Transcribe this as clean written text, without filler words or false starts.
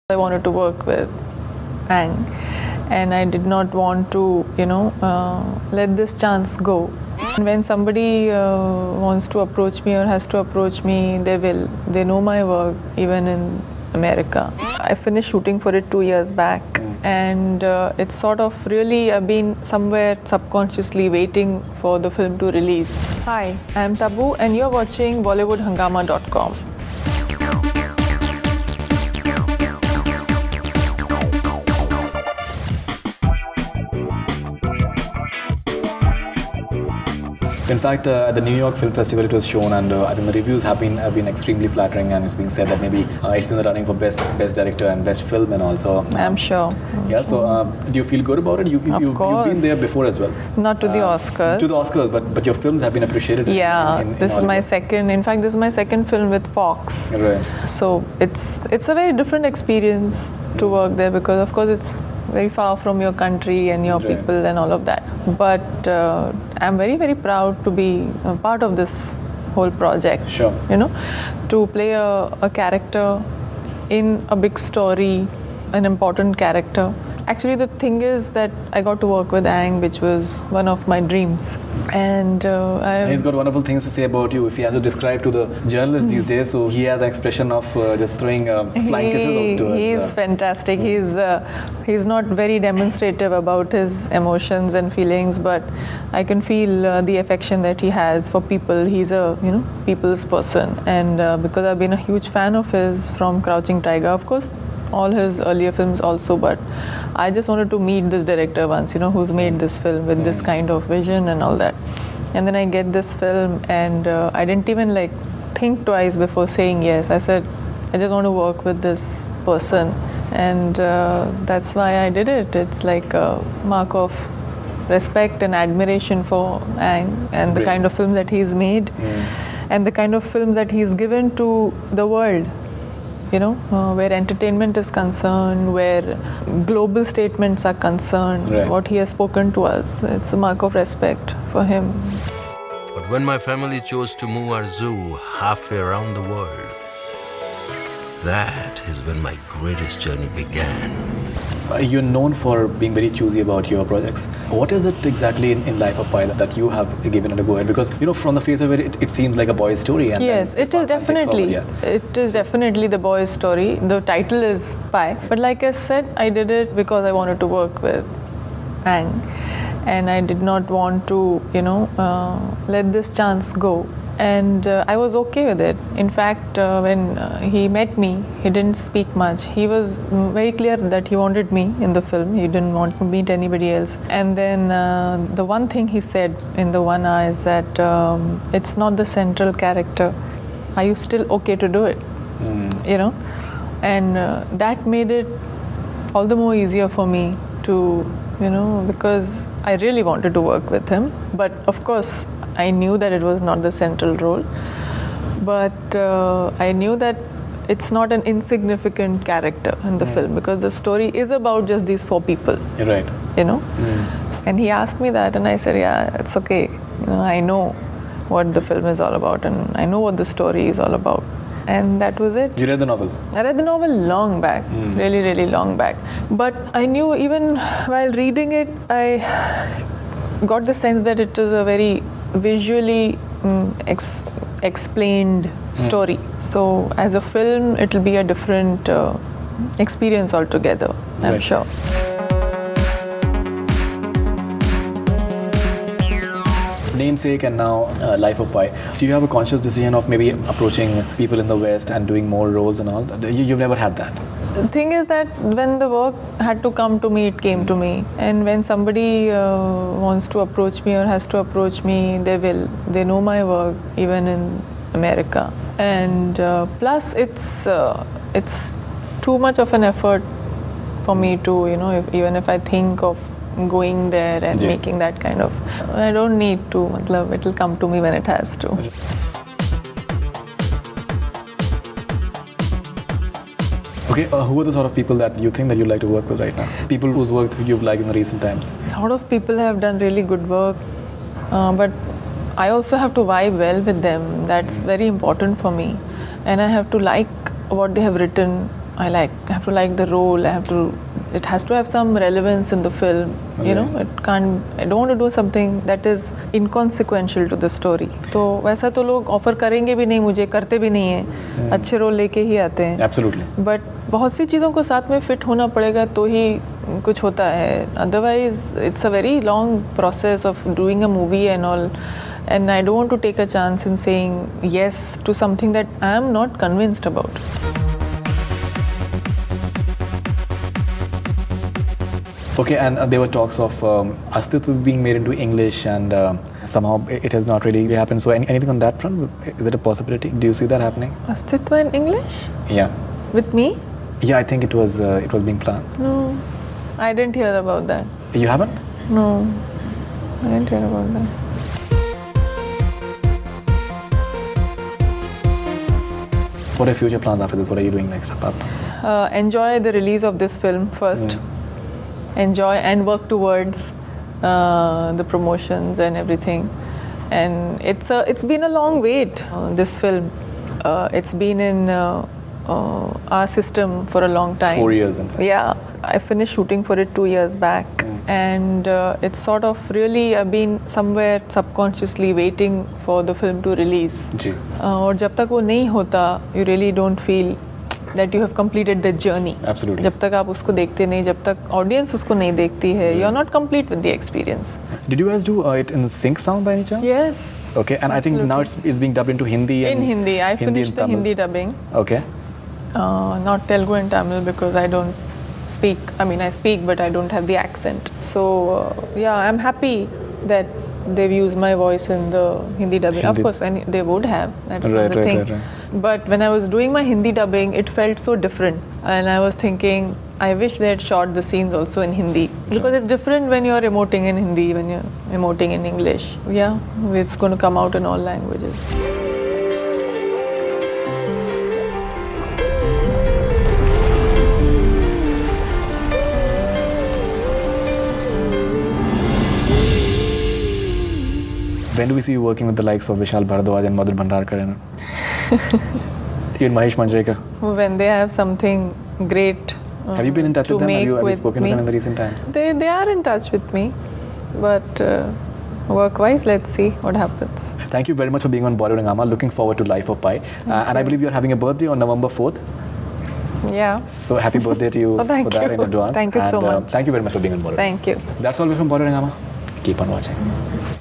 I wanted to work with Ang, and I did not want to, let this chance go. When somebody wants to approach me or has to approach me, they will. They know my work, even in America. I finished shooting for it 2 years back, and it's sort of really, I've been somewhere subconsciously waiting for the film to release. Hi, I'm Tabu, and you're watching BollywoodHungama.com. In fact, at the New York Film Festival, it was shown, and I think the reviews have been extremely flattering, and it's being said that maybe it's in the running for best director and best film, and also. I'm sure. Yeah. So, do you feel good about it? You've been there before as well. Not to the Oscars. To the Oscars, but your films have been appreciated. Yeah. This is my Hollywood. second. In fact, this is my second film with Fox. Right. So it's a very different experience to work there, because of course it's very far from your country and your Right. people and all of that. But I'm very, very proud to be a part of this whole project. Sure. To play a character in a big story, an important character. Actually, the thing is that I got to work with Ang, which was one of my dreams. And And he's got wonderful things to say about you. If he has to describe to the journalists these days, so he has an expression of just throwing flying kisses out to us. He's fantastic. He's not very demonstrative about his emotions and feelings, but I can feel the affection that he has for people. He's a people's person, and because I've been a huge fan of his from Crouching Tiger, of course, all his earlier films also, but I just wanted to meet this director once, who's made this film with this kind of vision and all that. And then I get this film, and I didn't even think twice before saying yes. I said, I just want to work with this person, and that's why I did it. It's like a mark of respect and admiration for Ang and the kind of film that he's made, and the kind of film that he's given to the world. Where entertainment is concerned, where global statements are concerned, Right. what he has spoken to us, it's a mark of respect for him. But when my family chose to move our zoo halfway around the world, that is when my greatest journey began. You're known for being very choosy about your projects. What is it exactly in Life of Pi that you have given it a go ahead? Because from the face of it, it seems like a boy's story. And Yes, then it is definitely. Yeah. It is definitely the boy's story. The title is Pi. But like I said, I did it because I wanted to work with Ang, and I did not want to, let this chance go. And I was okay with it. In fact, when he met me, he didn't speak much. He was very clear that he wanted me in the film. He didn't want to meet anybody else. And then the one thing he said in the 1 hour is that it's not the central character. Are you still okay to do it? And that made it all the more easier for me to, because I really wanted to work with him. But of course, I knew that it was not the central role, but I knew that it's not an insignificant character in the film, because the story is about just these 4 people. You're right. And he asked me that, and I said, yeah, it's okay. I know what the film is all about, and I know what the story is all about. And that was it. You read the novel? I read the novel long back, really, really long back. But I knew even while reading it, I got the sense that it is a very visually explained story. So as a film, it will be a different experience altogether, I'm Right. sure. Namesake and now Life of Pi. Do you have a conscious decision of maybe approaching people in the West and doing more roles and all? You've never had that? The thing is that when the work had to come to me, it came to me. And when somebody wants to approach me or has to approach me, they will. They know my work, even in America. And plus, it's too much of an effort for me to, even if I think of going there and Yeah. making that kind of, I don't need to. It will come to me when it has to. Okay, who are the sort of people that you think that you'd like to work with right now? People whose work you've liked in the recent times? A lot of people have done really good work, but I also have to vibe well with them. That's very important for me. And I have to like what they have written, I have to like the role. It has to have some relevance in the film. You know, it can't. I don't want to do something that is inconsequential to the story. तो वैसा तो लोग offer करेंगे भी नहीं मुझे, करते भी नहीं हैं, अच्छे रोल लेके ही आते हैं. Absolutely. But बहुत सी चीज़ों को साथ में फिट होना पड़ेगा तो ही कुछ होता है. Otherwise, it's a very long process of doing a movie and all. And I don't want to take a chance in saying yes to something that I am not convinced about. Okay, and there were talks of Astitva being made into English, and somehow it has not really happened. So anything on that front? Is it a possibility? Do you see that happening? Astitva in English? Yeah. With me? Yeah, I think it was being planned. No, I didn't hear about that. You haven't? No, I didn't hear about that. What are your future plans after this? What are you doing next? Enjoy the release of this film first. Enjoy and work towards the promotions and everything. And it's been a long wait. This film, it's been in our system for a long time. 4 years, in fact. Yeah, I finished shooting for it 2 years back, and it's sort of really I've been somewhere subconsciously waiting for the film to release. जी. और जब तक वो नहीं होता, you really don't feel that you have completed the journey. Absolutely. जब तक आप उसको देखते नहीं, जब तक audience उसको नहीं देखती है, you are not complete with the experience. Did you guys do it in sync sound by any chance? Yes. Okay, and I think now it's being dubbed into Hindi. In Hindi, I finished the Tamil. Hindi dubbing. Okay. Not Telugu and Tamil because I don't speak. I mean, I speak, but I don't have the accent. So yeah, I'm happy that they've used my voice in the Hindi dubbing. Of course, and they would have. That's not the thing. Right. But when I was doing my Hindi dubbing, it felt so different, and I was thinking, I wish they had shot the scenes also in Hindi because it's different when you're emoting in Hindi, when you're emoting in English. Yeah, it's going to come out in all languages. When do we see you working with the likes of Vishal Bhardwaj and Madhur Bhandarkar and even Mahesh Manjrekar? When they have something great. Have you been in touch with them? Have you spoken to them in the recent times? They are in touch with me, but work-wise, let's see what happens. Thank you very much for being on Bollywood Hungama. Looking forward to Life of Pi. And I believe you're having a birthday on November 4th. Yeah. So happy birthday to you thank for that you. in advance. Thank you so much. Thank you very much for being on Bollywood. Thank you. That's all from Bollywood Hungama. Keep on watching.